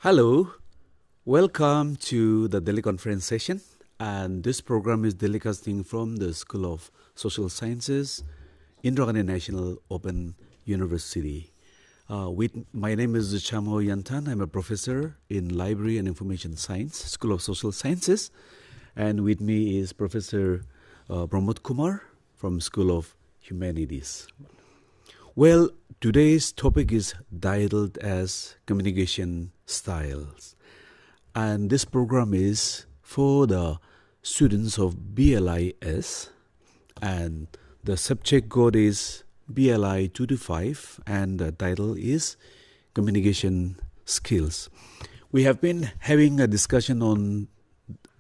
Hello, welcome to the Delhi conference session, and this program is telecasting from the School of Social Sciences, Indira Gandhi National Open University. My name is Zuchamo Yanthan. I'm a professor in Library and Information Science, School of Social Sciences, and with me is Professor Parmod Kumar from School of Humanities. Well, today's topic is titled as Communication Styles, and this program is for the students of BLIS, and the subject code is BLI 225, and the title is Communication Skills. We have been having a discussion on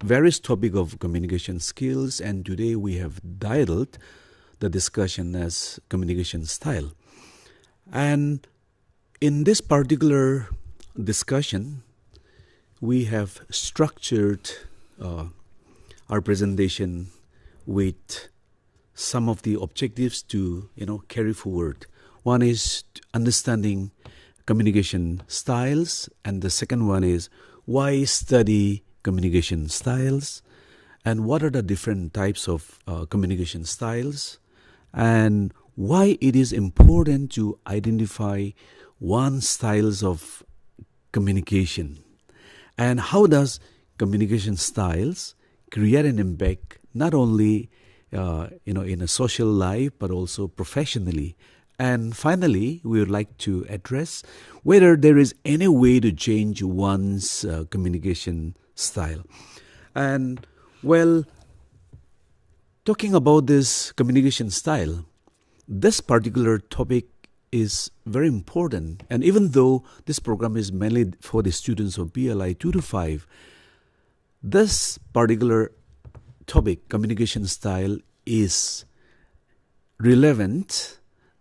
various topics of communication skills, and today we have titled the discussion as Communication Style. And in this particular discussion, we have structured our presentation with some of the objectives to carry forward. One is understanding communication styles, and the second one is why study communication styles, and what are the different types of communication styles, and why it is important to identify one styles of communication, and how does communication styles create an impact not only in a social life but also professionally. And finally, we would like to address whether there is any way to change one's communication style. And well, talking about this communication style, this particular topic is very important, and even though this program is mainly for the students of BLI 2 to 5, this particular topic, communication style, is relevant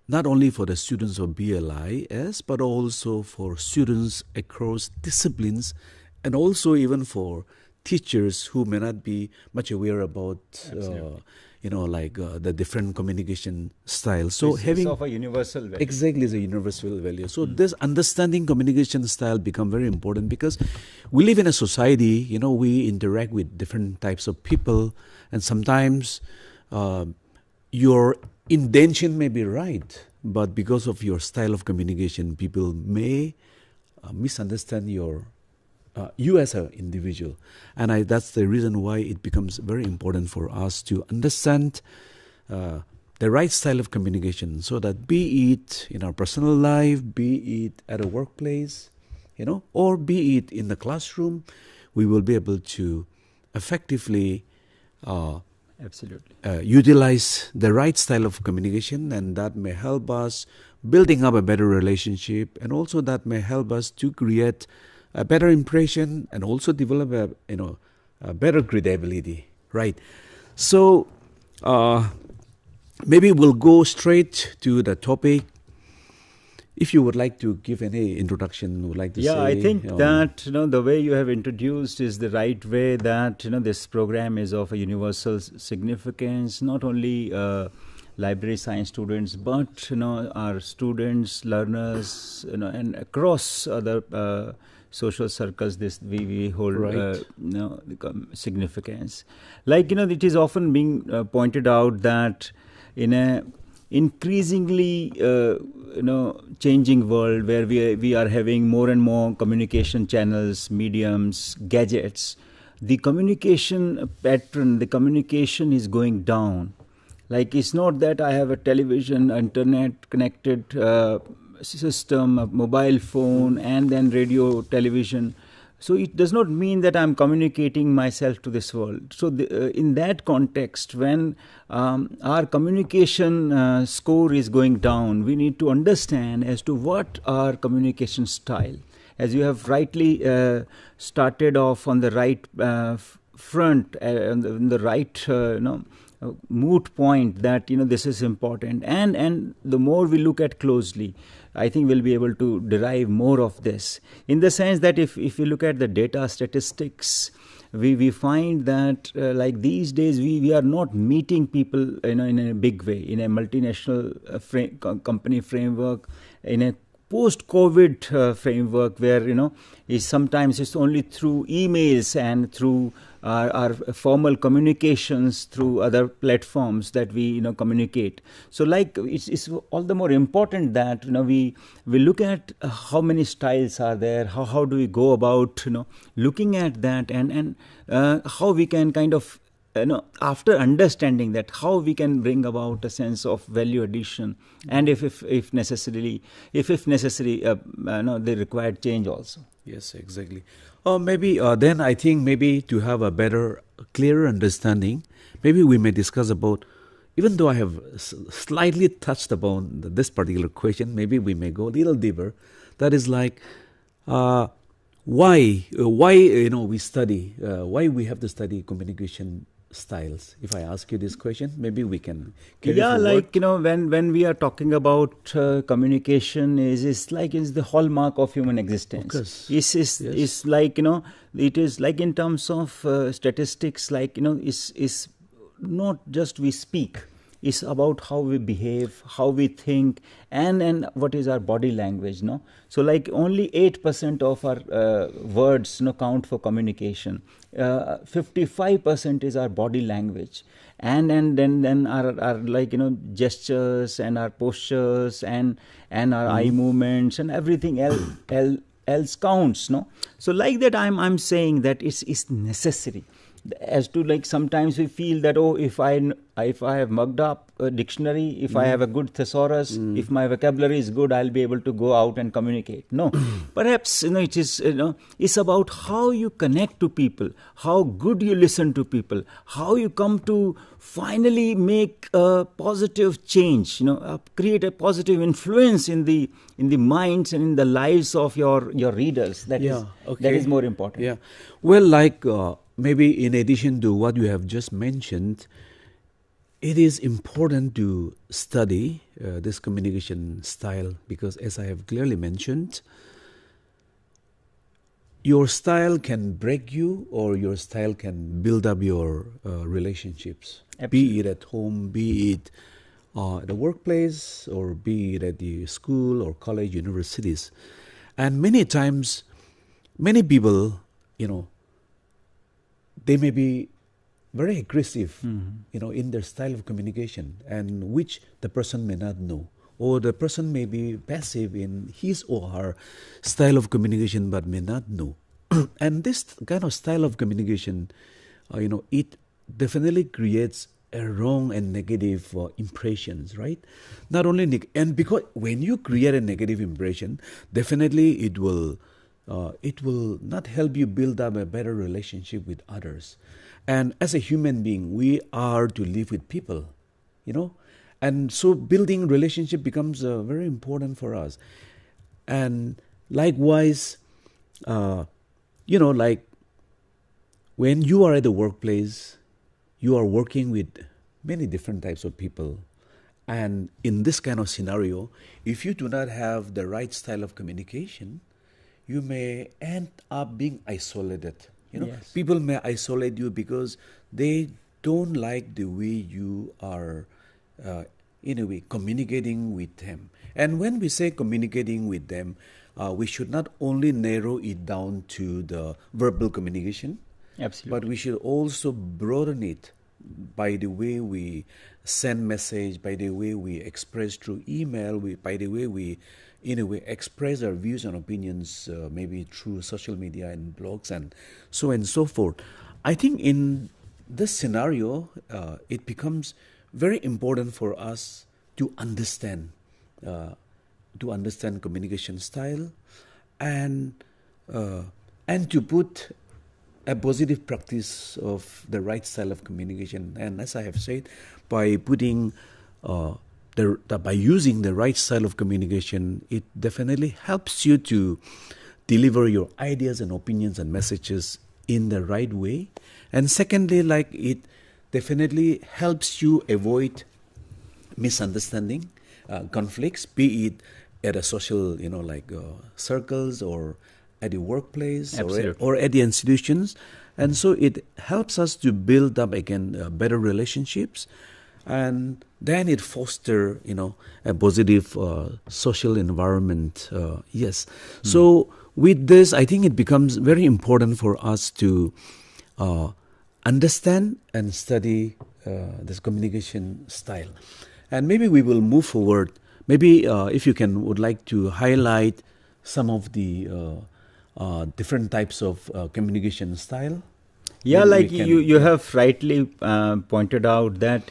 not only for the students of BLIS, but also for students across disciplines, and also even for teachers who may not be much aware about the different communication styles. So having of a universal value. Exactly, is a universal value. So this understanding communication style become very important, because we live in a society, we interact with different types of people, and sometimes your intention may be right, but because of your style of communication, people may misunderstand you as an individual. And that's the reason why it becomes very important for us to understand the right style of communication, so that be it in our personal life, be it at a workplace, or be it in the classroom, we will be able to effectively utilize the right style of communication, and that may help us building up a better relationship, and also that may help us to create a better impression and also develop a better credibility, right? So maybe we'll go straight to the topic. If you would like to give any introduction, would like to say. Yeah, I think that the way you have introduced is the right way, that this program is of a universal significance, not only library science students, but our students, learners, and across other social circles, we hold significance. It is often being pointed out that in a increasingly changing world, where we are having more and more communication channels, mediums, gadgets, the communication pattern, the communication is going down. It's not that I have a television, internet connected system, a mobile phone, and then radio, television. So it does not mean that I'm communicating myself to this world. So in that context, when our communication score is going down, we need to understand as to what our communication style. As you have rightly started off on the right front, on the right moot point, that this is important, and the more we look at closely, I think we'll be able to derive more of this, in the sense that if you look at the data statistics, we find that these days we are not meeting people in a big way, in a multinational company framework, in a post-COVID framework where, is sometimes it's only through emails and through our formal communications through other platforms that we communicate. So like it's all the more important that we look at how many styles are there, how do we go about looking at that, and how we can kind of after understanding that, how we can bring about a sense of value addition, and if necessary the required change also. Yes, exactly. Or maybe then I think maybe to have a better, clearer understanding, maybe we may discuss about, even though I have slightly touched upon this particular question, maybe we may go a little deeper. That is like, why we study, why we have to study communication styles. If I ask you this question, maybe we can carry forward. When we are talking about communication, is the hallmark of human existence. It's like it is like in terms of statistics, is not just we speak. It's about how we behave, how we think, and what is our body language. So like only 8% of our words count for communication. 55% is our body language, and then our gestures and our postures and our eye movements and everything else counts. So like that, I'm saying that it's necessary. As to sometimes we feel that if I have mugged up a dictionary, if I have a good thesaurus, if my vocabulary is good, I'll be able to go out and communicate. No, perhaps it is it's about how you connect to people, how good you listen to people, how you come to finally make a positive change, create a positive influence in the minds and in the lives of your readers. That is more important. Yeah, well, maybe in addition to what you have just mentioned, it is important to study this communication style, because as I have clearly mentioned, your style can break you or your style can build up your relationships. Absolutely. Be it at home, be it at the workplace, or be it at the school or college, universities. And many times, many people, they may be very aggressive, in their style of communication, and which the person may not know. Or the person may be passive in his or her style of communication but may not know. And this kind of style of communication, it definitely creates a wrong and negative impressions, right? Not only and because when you create a negative impression, definitely it will not help you build up a better relationship with others. And as a human being, we are to live with people, and so building relationship becomes very important for us. And likewise, like when you are at the workplace, you are working with many different types of people. And in this kind of scenario, if you do not have the right style of communication, you may end up being isolated. Yes. People may isolate you because they don't like the way you are, in a way, communicating with them. And when we say communicating with them, we should not only narrow it down to the verbal communication, Absolutely. but we should also broaden it by the way we send message, by the way we express through email, by the way we, in a way, express our views and opinions, maybe through social media and blogs and so forth. I think in this scenario, it becomes very important for us to understand communication style, and to put a positive practice of the right style of communication. And as I have said, by putting by using the right style of communication, it definitely helps you to deliver your ideas and opinions and messages in the right way. And secondly, it definitely helps you avoid misunderstanding, conflicts, be it at a social, circles, or at the workplace, or at the institutions. And so it helps us to build up, again, better relationships. and then it foster, a positive social environment. Yes. So with this, I think it becomes very important for us to understand and study this communication style. And maybe we will move forward. Maybe if you would like to highlight some of the different types of communication style. Yeah, like you have rightly pointed out that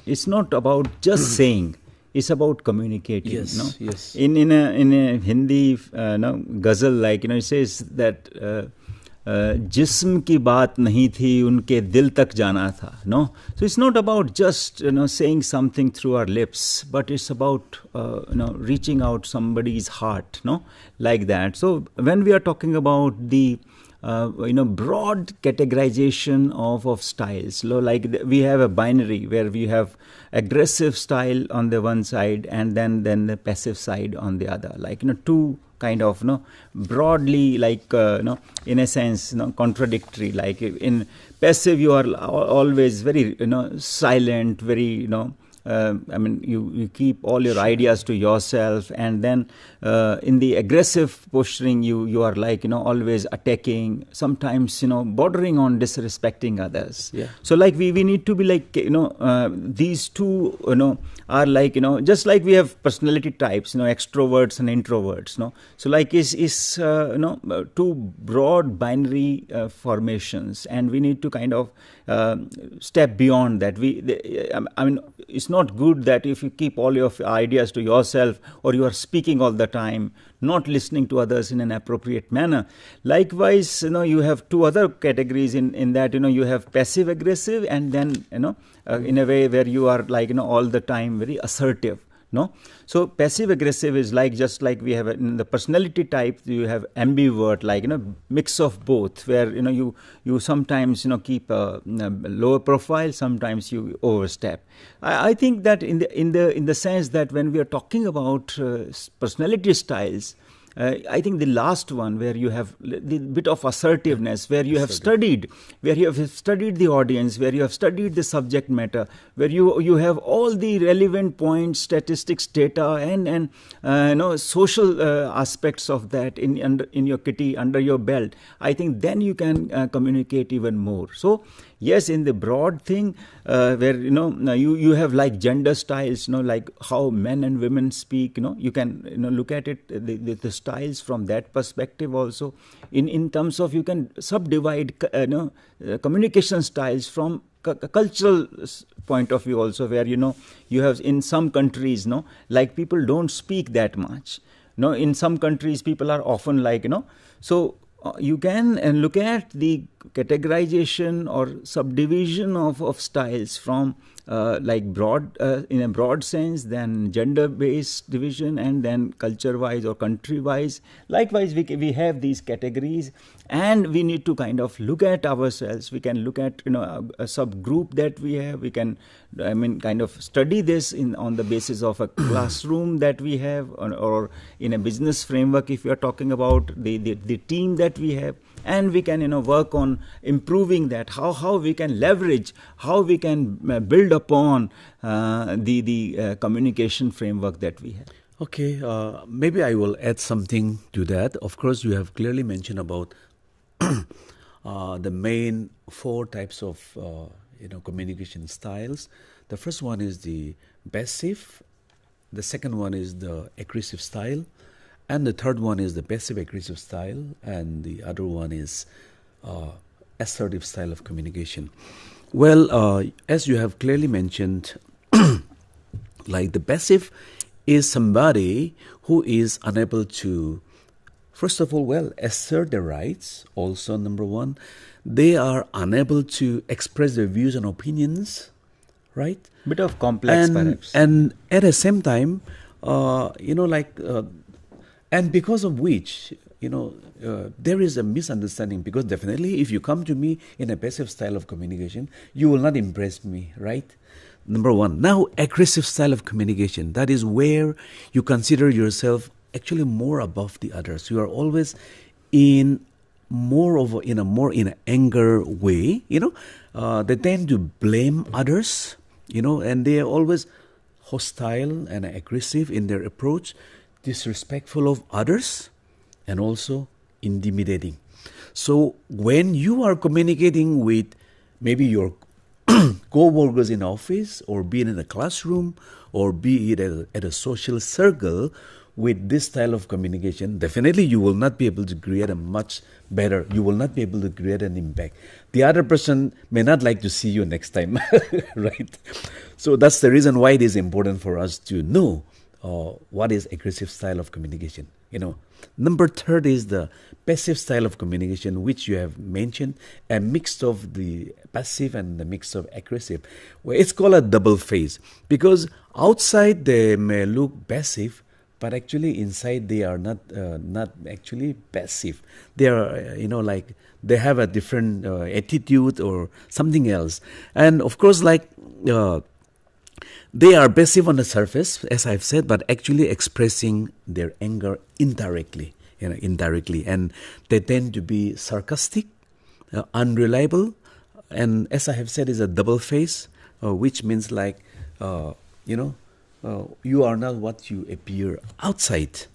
it's not about just saying; it's about communicating. Yes, yes. In a Hindi ghazal, like it says that जिस्म की बात नहीं थी उनके दिल तक जाना था. No, so it's not about just saying something through our lips, but it's about reaching out somebody's heart. No, like that. So when we are talking about the broad categorization of styles. Like we have a binary where we have aggressive style on the one side and then the passive side on the other. Like two kind of broadly, like in a sense contradictory. Like in passive you are always very silent, very you keep all your ideas to yourself, and then in the aggressive posturing you are like always attacking, sometimes bordering on disrespecting others. Yeah. So like we need to be like these two are like just like we have personality types, extroverts and introverts. So like is two broad binary formations, and we need to kind of step beyond that. It's not good that if you keep all your ideas to yourself, or you are speaking all the time, not listening to others in an appropriate manner. Likewise, you have two other categories in that, you have passive aggressive, and then, in a way where you are like, all the time very assertive. No, so passive aggressive is like just like we have in the personality type. You have ambivert, like mix of both, where you sometimes keep a lower profile, sometimes you overstep. I think that in the sense that when we are talking about personality styles, I think the last one where you have the bit of assertiveness, where you have studied the audience, where you have studied the subject matter, where you have all the relevant points, statistics, data, and social aspects of that in your kitty under your belt. I think then you can communicate even more. So yes, in the broad thing, where you have like gender styles, like how men and women speak. You can look at it the styles from that perspective also. In terms of, you can subdivide communication styles from cultural point of view also, where you have in some countries, like people don't speak that much. In some countries people are often like so. You can look at the categorization or subdivision of styles from like broad in a broad sense, then gender-based division, and then culture-wise or country-wise. Likewise, we have these categories, and we need to kind of look at ourselves. We can look at a subgroup that we have. We can kind of study this on the basis of a classroom that we have, or in a business framework if we are talking about the team that we have. And we can work on improving that, how we can leverage, how we can build upon the communication framework that we have. Okay, maybe I will add something to that. Of course, you have clearly mentioned about the main four types of communication styles. The first one is the passive, the second one is the aggressive style, and the third one is the passive-aggressive style, and the other one is assertive style of communication. Well, as you have clearly mentioned, like the passive is somebody who is unable to, first of all, assert their rights. Also, number one, they are unable to express their views and opinions, right? Bit of complex, perhaps. And at the same time, and because of which, there is a misunderstanding, because definitely if you come to me in a passive style of communication, you will not impress me, right? Number one. Now, aggressive style of communication, that is where you consider yourself actually more above the others. You are always in an anger way, they tend to blame others, and they are always hostile and aggressive in their approach, disrespectful of others, and also intimidating. So when you are communicating with maybe your co-workers in office, or be it in a classroom, or be it at a social circle, with this style of communication, definitely you will not be able to create a much better, you will not be able to create an impact. The other person may not like to see you next time, right? So that's the reason why it is important for us to know what is aggressive style of communication. Number third is the passive style of communication, which you have mentioned, a mix of the passive and the mix of aggressive. Well, it's called a double phase, because outside they may look passive, but actually inside they are not actually passive. They are, like they have a different attitude or something else. And of course, like they are passive on the surface, as I've said, but actually expressing their anger indirectly, and they tend to be sarcastic, unreliable, and as I have said, is a double face, which means like, you are not what you appear outside.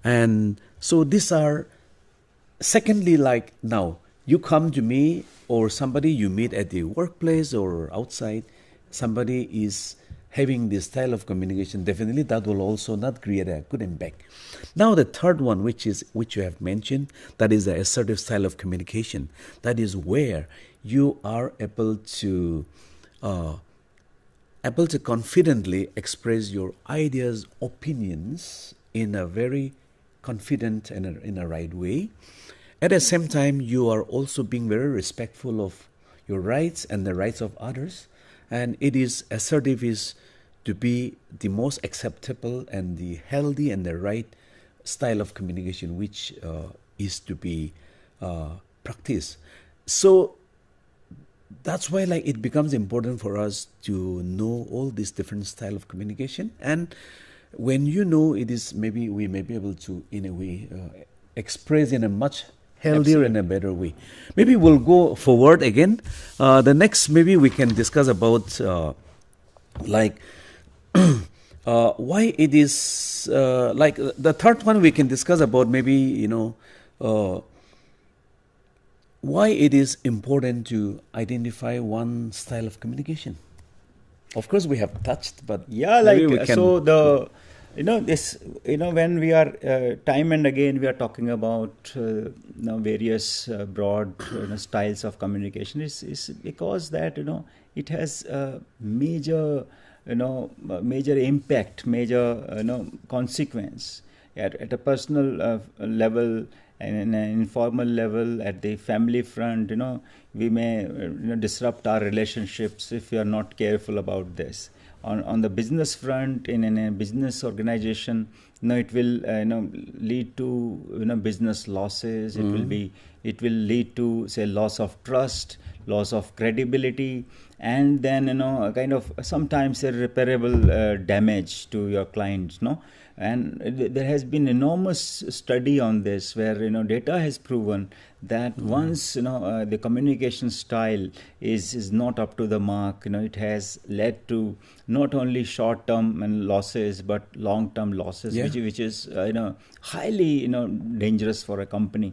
And so these are, secondly, like now, you come to me or somebody you meet at the workplace or outside, somebody is having this style of communication, definitely that will also not create a good impact. Now the third one, which you have mentioned, that is the assertive style of communication. That is where you are able to confidently express your ideas, opinions in a very confident and in a right way. At the same time, you are also being very respectful of your rights and the rights of others. And it is assertive is to be the most acceptable and the healthy and the right style of communication, which is to be practiced. So that's why it becomes important for us to know all these different style of communication. And when you know it is, maybe we may be able to, in a way, express in a much healthier and a better way. Maybe we'll go forward again. The next, maybe we can discuss about why it is the third one we can discuss about maybe why it is important to identify one style of communication. Of course, we have touched, but we can, so the when we are time and again we are talking about various broad styles of communication is because that it has major impact, major consequence at a personal level and in an informal level, at the family front. We may disrupt our relationships if we are not careful about this. On the business front, in a business organization, it will lead to business losses. It will lead to, say, loss of trust, loss of credibility, and then kind of sometimes irreparable damage to your clients. And there has been enormous study on this, where data has proven that once the communication style is not up to the mark, it has led to not only short-term losses but long-term losses, which is highly dangerous for a company.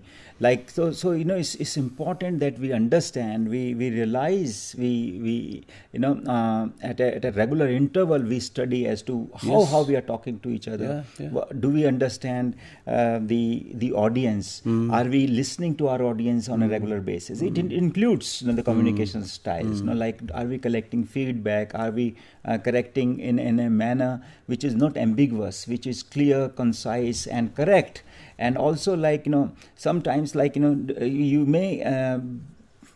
So it's important that we understand, we realize, we at a regular interval we study as to how we are talking to each other. Do we understand the audience? Are we listening to our audience on a regular basis? It includes the communication styles. Are we collecting feedback? Are we correcting in a manner which is not ambiguous, which is clear, concise, and correct? And also, sometimes, you may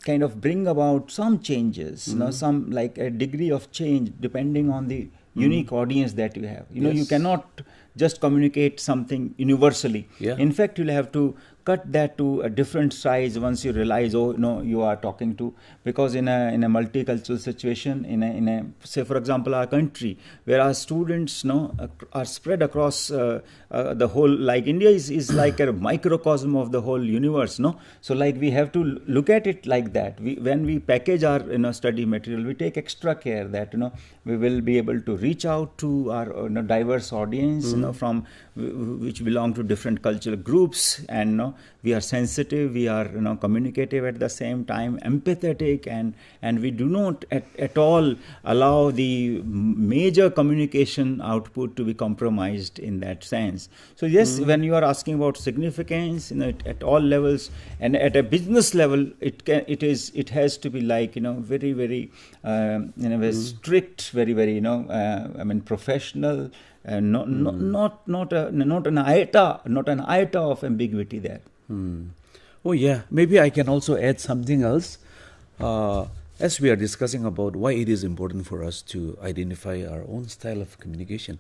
kind of bring about some changes, some a degree of change depending on the unique audience that you have. You cannot just communicate something universally. In fact, you'll have to cut that to a different size once you realize, oh no, you are talking to, because in a multicultural situation, in a say for example our country, where our students are spread across the whole, like India is like a microcosm of the whole universe, so like we have to look at it like that. When we package our study material, we take extra care that we will be able to reach out to our diverse audience, from which belong to different cultural groups, and we are sensitive, we are communicative at the same time, empathetic, and we do not at all allow the major communication output to be compromised in that sense. So yes, when you are asking about significance, at all levels, and at a business level, it has to be like very very very strict, very very professional, and not an iota of ambiguity there. Oh yeah, maybe I can also add something else. As we are discussing about why it is important for us to identify our own style of communication,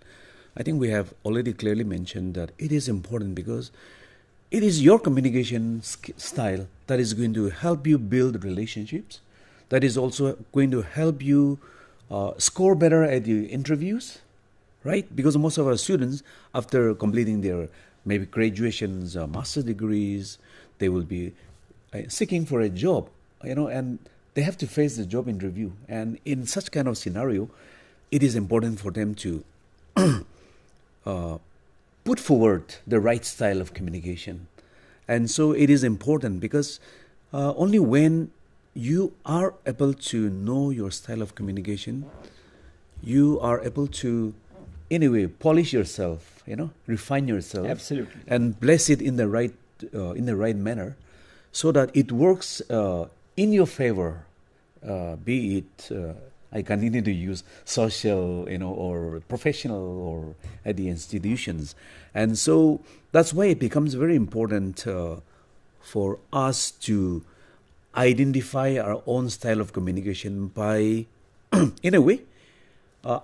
I think we have already clearly mentioned that it is important because it is your communication style that is going to help you build relationships, that is also going to help you score better at the interviews, right? Because most of our students, after completing their maybe graduations, master's degrees, they will be seeking for a job, and they have to face the job interview. And in such kind of scenario, it is important for them to put forward the right style of communication. And so it is important because only when you are able to know your style of communication, you are able to, anyway, polish yourself, refine yourself, absolutely, and bless it in the right manner, so that it works in your favor. Be it I continue to use social, or professional, or at the institutions, and so that's why it becomes very important for us to identify our own style of communication by, in a way,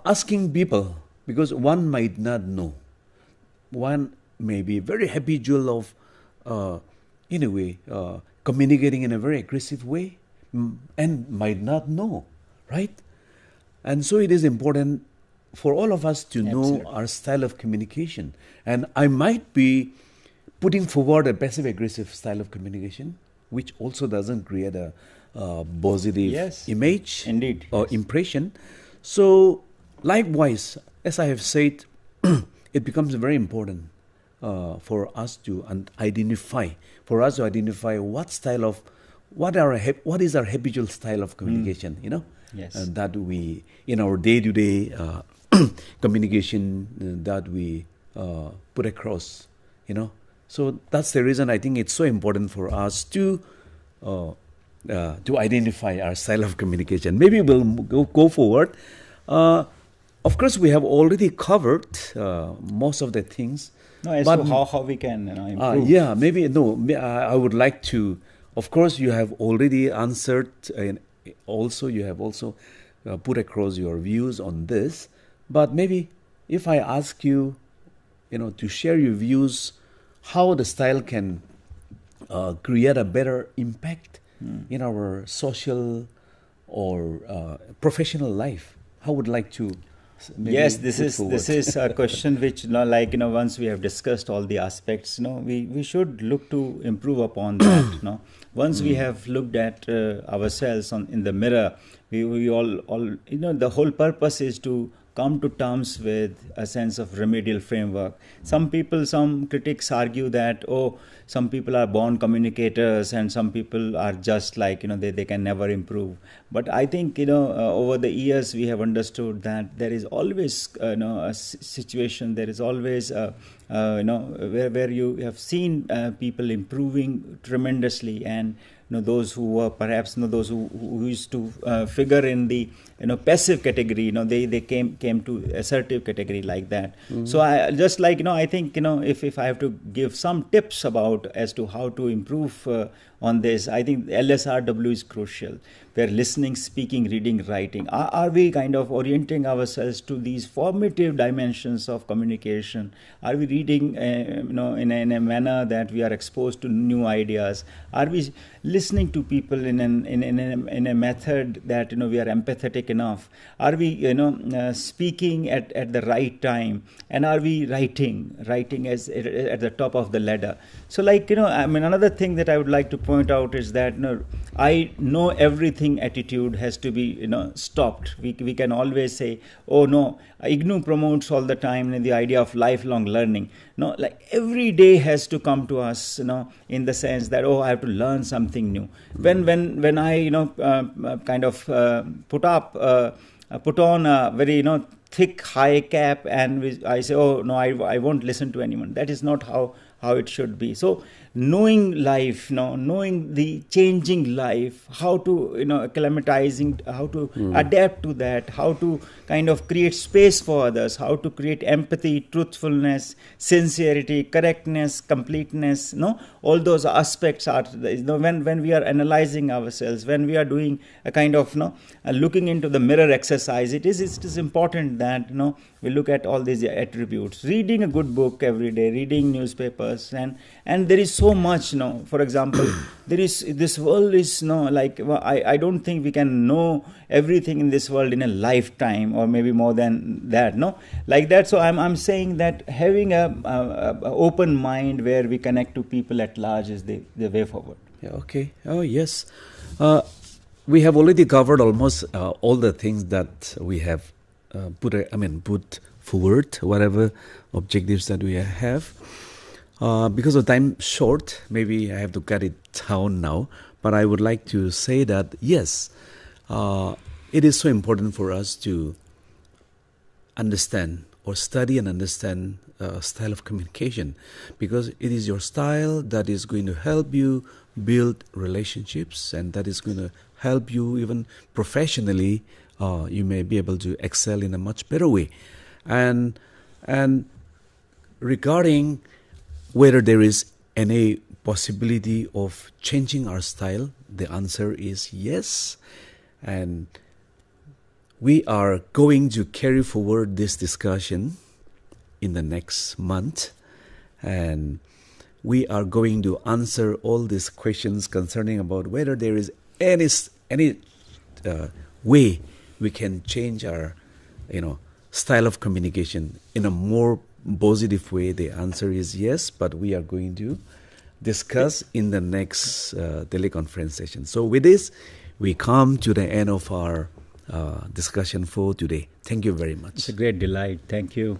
asking people, because one might not know. One may be very habitual of, in a way, communicating in a very aggressive way, and might not know, right? And so it is important for all of us to know our style of communication. And I might be putting forward a passive-aggressive style of communication, which also doesn't create a positive image, indeed, or impression. So likewise, as I have said, it becomes very important for us to identify what is our habitual style of communication, and that we, in our day-to-day communication, that we put across, So that's the reason I think it's so important for us to identify our style of communication. Maybe we'll go forward. Of course, we have already covered most of the things. No, but so how we can improve? I would like to. Of course, you have already answered, and also you have also put across your views on this. But maybe if I ask you, to share your views, how the style can create a better impact in our social or professional life, how would like to? Yes, this is a question which, once we have discussed all the aspects, we should look to improve upon that. Once we have looked at ourselves in the mirror, we all the whole purpose is to come to terms with a sense of remedial framework. Some critics argue that, some people are born communicators and some people are just like, they can never improve. But I think, over the years we have understood that there is always, a situation, there is always, where you have seen people improving tremendously, and those who were perhaps those who used to figure in the passive category, they came to assertive category like that. So I just I think if I have to give some tips about as to how to improve on this. I think LSRW is crucial, where listening, speaking, reading, writing. Are we kind of orienting ourselves to these formative dimensions of communication? Are we reading, in a manner that we are exposed to new ideas? Are we listening to people in a method that we are empathetic enough? Are we speaking at the right time? And are we writing as at the top of the ladder? So another thing that I would like to point out is that I know everything attitude has to be stopped. We can always say, oh no, IGNOU promotes all the time the idea of lifelong learning. No, like every day has to come to us, in the sense that, oh, I have to learn something new. When I put on a very thick high cap and I say, oh no, I won't listen to anyone. That is not how it should be. So knowing life, knowing the changing life, how to acclimatizing, how to adapt to that, how to kind of create space for others, how to create empathy, truthfulness, sincerity, correctness, completeness, all those aspects are when we are analyzing ourselves, when we are doing a kind of looking into the mirror exercise, it is important that we look at all these attributes. Reading a good book every day, reading newspapers, and there is so much. For example, this world is I don't think we can know everything in this world in a lifetime, or maybe more than that. Like that. So I'm saying that having a open mind where we connect to people at large is the way forward. Yeah, okay. Oh yes, we have already covered almost all the things that we have put forward, whatever objectives that we have. Because of time short, maybe I have to cut it down now. But I would like to say that yes, it is so important for us to understand or study and understand style of communication, because it is your style that is going to help you build relationships, and that is going to help you even professionally. You may be able to excel in a much better way. And regarding whether there is any possibility of changing our style, the answer is yes. And we are going to carry forward this discussion in the next month. And we are going to answer all these questions concerning about whether there is any way we can change our style of communication in a more positive way. The answer is yes, but we are going to discuss in the next teleconference session. So with this, we come to the end of our discussion for today. Thank you very much. It's a great delight. Thank you.